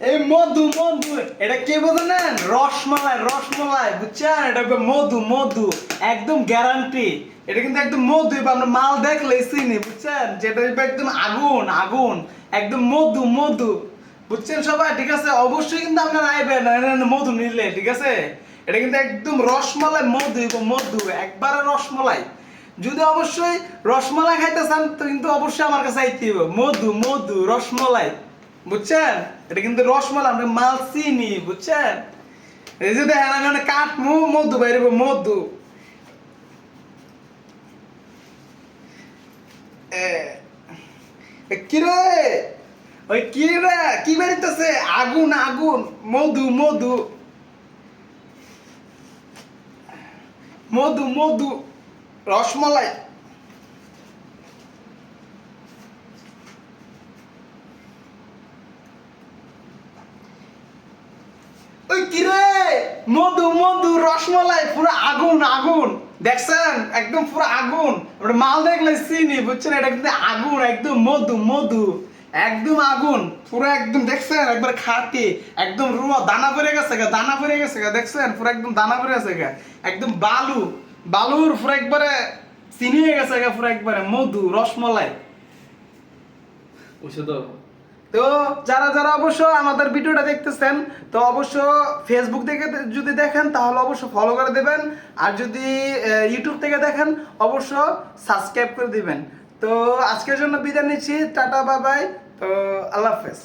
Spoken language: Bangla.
এই মধু মধু এটা কে বোঝেন? রসমালাই রসমালাই বুঝছেন? এটা মধু মধু একদম গ্যারান্টি। এটা কিন্তু একদম মধু, আমরা মাল দেখলেই চিনি বুঝছেন, যেটা একদম আগুন আগুন, একদম মধু মধু বুঝছেন সবাই? ঠিক আছে, অবশ্যই কিন্তু আপনারা আইবেন মধু নিলে, ঠিক আছে? এটা কিন্তু একদম রসমালাই মধু, মধু একবারে রসমালাই। যদি অবশ্যই রসমালাই খাইতে চান তো কিন্তু অবশ্যই আমার কাছে আইতে হবে। মধু মধু রসমালাই বুঝছেন? এটা কিন্তু রসমালাই, আমরা মাল চিনি বুঝছেন? এই যে দেখেন আমি অনেক কাটমু, মধু বাইরে মধু। কিরে ওই কিরে কি বেরিতেছে? আগুন আগুন, মধু মধু মধু মধু রসমালাই। ওই কিরে মধু মধু রসমালাই পুরো আগুন আগুন, দেখছেন? একদম পুরো আগুন, আমরা মাল দেখলে চিনি বুঝছেন? এটা কিন্তু আগুন একদম মধু মধু একদম আগুন পুরো একদম, দেখছেন? একবার খাটি একদম রুয়া দানা পড়ে গেছে গা, দানা পড়ে গেছে গা, দেখছেন? পুরো একদম দানা পড়ে গেছে গা, একদম বালু বালুর পুরো একবারে চিনি হয়ে গেছে গা, পুরো একবারে মধু রসমালাই। বুঝছো তো? তো যারা যারা অবশ্য আমাদের ভিডিওটা দেখতেছেন, তো অবশ্য ফেসবুক থেকে যদি দেখেন তাহলে অবশ্য ফলো করে দেবেন, আর যদি ইউটিউব থেকে দেখেন অবশ্য সাবস্ক্রাইব করে দিবেন। তো আজকের জন্য বিদায় নিচ্ছি, টাটা বাই বাই। তো আল্লাহ হাফেজ।